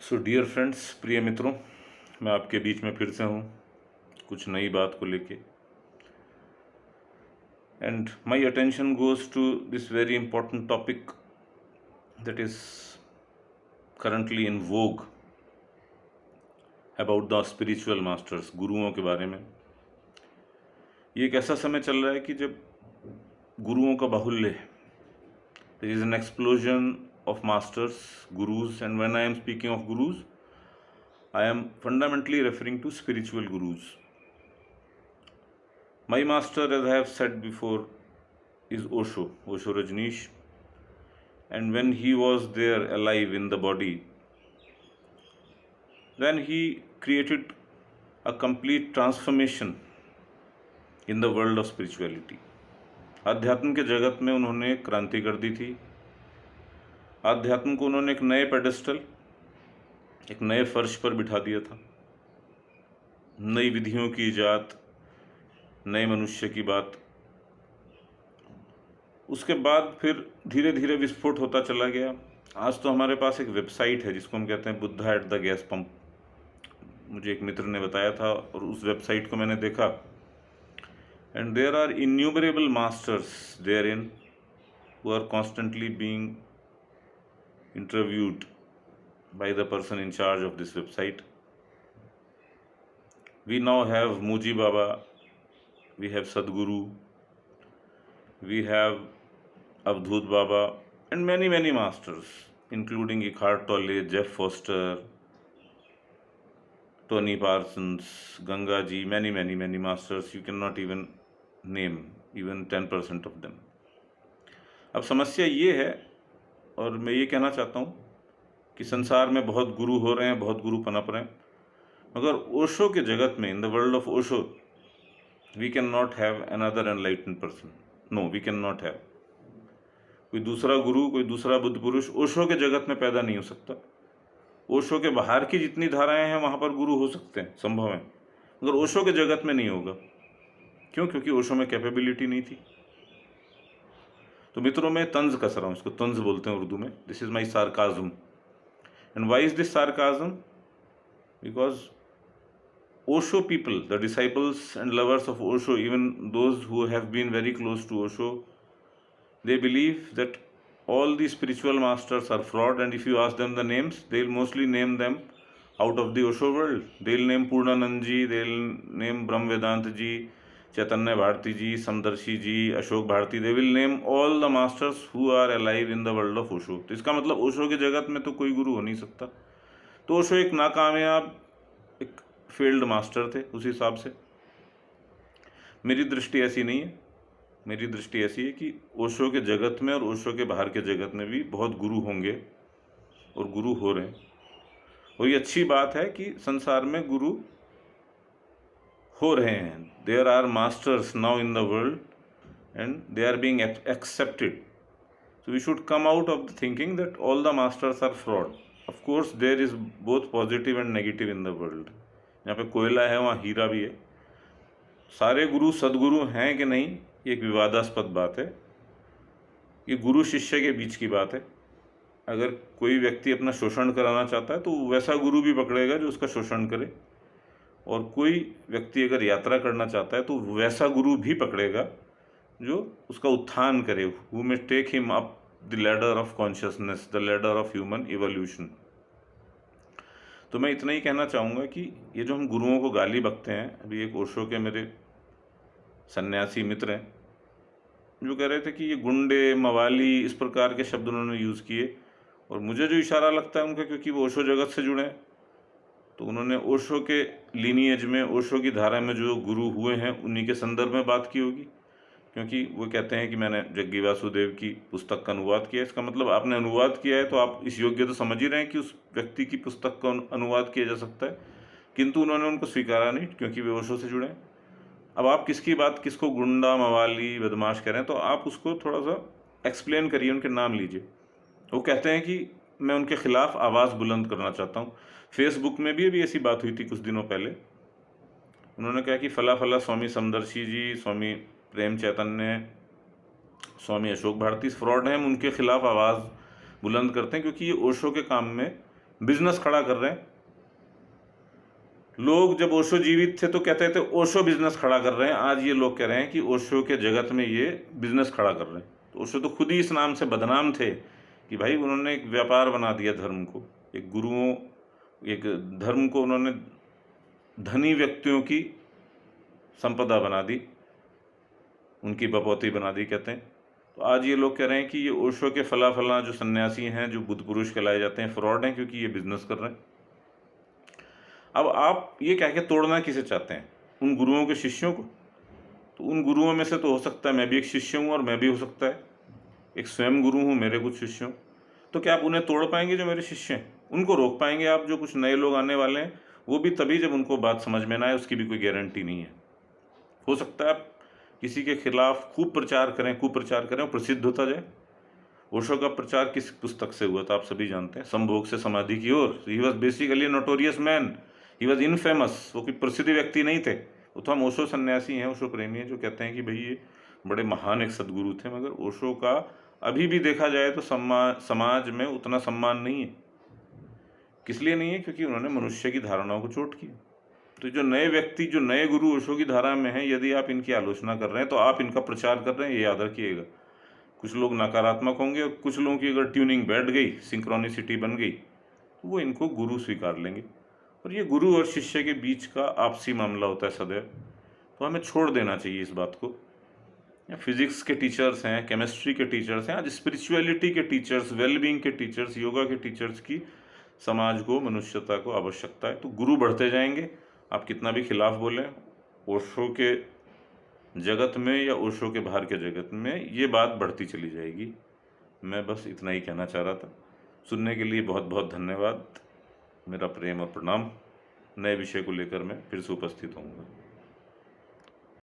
So dear friends, प्रिय मित्रों, मैं आपके बीच में फिर से हूँ कुछ नई बात को लेके। And my attention goes to this very important topic that is currently in vogue about the spiritual masters, गुरुओं के बारे में। ये एक ऐसा समय चल रहा है कि जब गुरुओं का बाहुल्य है। There is an explosion of masters, gurus, and when I am speaking of gurus, I am fundamentally referring to spiritual gurus. My master, as I have said before, is Osho Rajneesh, and when he was there alive in the body, then he created a complete transformation in the world of spirituality. अध्यात्म के जगत में उन्होंने क्रांति कर दी थी। आध्यात्म को उन्होंने एक नए पेडेस्टल, एक नए फर्श पर बिठा दिया था। नई विधियों की इजाद, नए मनुष्य की बात। उसके बाद फिर धीरे धीरे विस्फोट होता चला गया। आज तो हमारे पास एक वेबसाइट है जिसको हम कहते हैं Buddha at the gas pump. मुझे एक मित्र ने बताया था और उस वेबसाइट को मैंने देखा। And there are innumerable masters there in who are constantly being interviewed by the person in charge of this website. We now have Muji Baba, we have Sadhguru, we have Avdhut Baba, and many masters, including Eckhart Tolle, Jeff Foster, Tony Parsons, Ganga Ji, many masters. You cannot even name even 10% of them. अब समस्या ये है, और मैं ये कहना चाहता हूँ कि संसार में बहुत गुरु हो रहे हैं, बहुत गुरु पनप रहे हैं, मगर ओशो के जगत में, in the world of Osho, we can not have another enlightened person. No, we can not have. कोई दूसरा गुरु, कोई दूसरा बुद्ध पुरुष ओशो के जगत में पैदा नहीं हो सकता। ओशो के बाहर की जितनी धाराएं हैं वहाँ पर गुरु हो सकते हैं, संभव है, मगर ओशो के जगत में नहीं होगा। क्यों? क्योंकि ओशो में कैपेबिलिटी नहीं थी। तो मित्रों, मैं तंज कस रहा हूँ, इसको तंज बोलते हैं उर्दू में। This is my sarcasm. And why is this sarcasm? Because Osho people, the disciples and lovers of Osho, even those who have been very close to Osho, they believe that all the spiritual masters are fraud, and if you ask them the names, they'll mostly name them out of the Osho world. They'll name Purnanand ji, they'll name Brahm Vedant ji, Chaitanya Bharati ji, Samdarshi ji, Ashok Bharati. They will name all the masters who are alive in the world of Osho. तो इसका मतलब ओशो के जगत में तो कोई गुरु हो नहीं सकता। तो ओशो एक नाकामयाब, एक फेल्ड मास्टर थे उस हिसाब से। मेरी दृष्टि ऐसी नहीं है। मेरी दृष्टि ऐसी है कि ओशो के जगत में और ओशो के बाहर के जगत में भी बहुत गुरु होंगे और गुरु हो रहे हैं। और ये अच्छी बात है कि संसार में गुरु हो रहे हैं। There are masters now in the world and they are being accepted. So we should come out of the thinking that all the masters are fraud. Of course there is both positive and negative in the world. यहाँ पे कोयला है, वहाँ हीरा भी है। सारे गुरु सदगुरु हैं कि नहीं, ये एक विवादास्पद बात है। ये गुरु शिष्य के बीच की बात है। अगर कोई व्यक्ति अपना शोषण कराना चाहता है तो वैसा गुरु भी पकड़ेगा जो उसका शोषण करे, और कोई व्यक्ति अगर यात्रा करना चाहता है तो वैसा गुरु भी पकड़ेगा जो उसका उत्थान करे, who may take him up the ladder of consciousness, the ladder of human evolution. तो मैं इतना ही कहना चाहूँगा कि ये जो हम गुरुओं को गाली बकते हैं, अभी एक ओशो के मेरे सन्यासी मित्र हैं जो कह रहे थे कि ये गुंडे, मवाली, इस प्रकार के शब्द उन्होंने यूज़ किए, और मुझे जो इशारा लगता है उनका, क्योंकि वो ओशो जगत से जुड़े हैं, तो उन्होंने ओशो के लीनिएज में, ओशो की धारा में जो गुरु हुए हैं उन्हीं के संदर्भ में बात की होगी। क्योंकि वो कहते हैं कि मैंने जग्गी वासुदेव की पुस्तक का अनुवाद किया। इसका मतलब आपने अनुवाद किया है तो आप इस योग्य तो समझ ही रहे हैं कि उस व्यक्ति की पुस्तक का अनुवाद किया जा सकता है, किंतु उन्होंने उनको स्वीकारा नहीं क्योंकि वे ओशो से जुड़े हैं। अब आप किसकी बात, किसको गुंडा, मवाली, बदमाश कह रहे हैं, तो आप उसको थोड़ा सा एक्सप्लेन करिए, उनके नाम लीजिए। वो कहते हैं कि मैं उनके खिलाफ आवाज़ बुलंद करना चाहता हूँ। फेसबुक में भी अभी ऐसी बात हुई थी कुछ दिनों पहले। उन्होंने कहा कि फला फला स्वामी समदर्शी जी, स्वामी प्रेम चैतन्य, स्वामी अशोक भारती फ्रॉड हैं, हम उनके खिलाफ आवाज़ बुलंद करते हैं क्योंकि ये ओशो के काम में बिजनेस खड़ा कर रहे हैं। लोग जब ओशो जीवित थे तो कहते थे ओशो बिजनेस खड़ा कर रहे हैं, आज ये लोग कह रहे हैं कि ओशो के जगत में ये बिजनेस खड़ा कर रहे हैं। तो ओशो तो खुद ही इस नाम से बदनाम थे कि भाई उन्होंने एक व्यापार बना दिया धर्म को, एक गुरुओं, एक धर्म को उन्होंने धनी व्यक्तियों की संपदा बना दी, उनकी बपौती बना दी कहते हैं। तो आज ये लोग कह रहे हैं कि ये ओशो के फला जो सन्यासी हैं, जो बुद्ध पुरुष कहलाए जाते हैं, फ्रॉड हैं क्योंकि ये बिजनेस कर रहे हैं। अब आप ये कह के तोड़ना किसे चाहते हैं? उन गुरुओं के शिष्यों को? तो उन गुरुओं में से तो हो सकता है मैं भी एक शिष्य हूँ, और मैं भी हो सकता है एक स्वयं गुरु हूँ, मेरे कुछ शिष्य हूँ। तो क्या आप उन्हें तोड़ पाएंगे जो मेरे शिष्य हैं? उनको रोक पाएंगे आप? जो कुछ नए लोग आने वाले हैं वो भी तभी जब उनको बात समझ में ना आए, उसकी भी कोई गारंटी नहीं है। हो सकता है आप किसी के खिलाफ खूब प्रचार करें, कुप्रचार करें, और प्रसिद्ध होता जाए। ओशो का प्रचार किस पुस्तक से हुआ था आप सभी जानते हैं, संभोग से समाधि की ओर। He was basically notorious man, he was infamous. वो कोई प्रसिद्ध व्यक्ति नहीं थे। वो तो हम ओशो सन्यासी हैं, ओशो प्रेमी हैं, जो कहते हैं कि भाई ये बड़े महान एक सदगुरु थे। मगर ओशो का अभी भी देखा जाए तो समाज में उतना सम्मान नहीं है। किस लिए नहीं है? क्योंकि उन्होंने मनुष्य की धारणाओं को चोट किया। तो जो नए व्यक्ति, जो नए गुरु ओशो की धारा में हैं, यदि आप इनकी आलोचना कर रहे हैं तो आप इनका प्रचार कर रहे हैं, ये याद रखिएगा। कुछ लोग नकारात्मक होंगे, और कुछ लोगों की अगर ट्यूनिंग बैठ गई, सिंक्रोनिसिटी बन गई, तो वो इनको गुरु स्वीकार लेंगे। और ये गुरु और शिष्य के बीच का आपसी मामला होता है सदैव। तो हमें छोड़ देना चाहिए इस बात को। फिजिक्स के टीचर्स हैं, केमिस्ट्री के टीचर्स हैं, आज स्पिरिचुअलिटी के टीचर्स, वेलबींग के टीचर्स, योगा के टीचर्स की समाज को, मनुष्यता को आवश्यकता है। तो गुरु बढ़ते जाएंगे, आप कितना भी खिलाफ बोलें। ओशो के जगत में या ओशो के बाहर के जगत में ये बात बढ़ती चली जाएगी। मैं बस इतना ही कहना चाह रहा था। सुनने के लिए बहुत बहुत धन्यवाद। मेरा प्रेम और प्रणाम। नए विषय को लेकर मैं फिर से उपस्थित होऊंगा।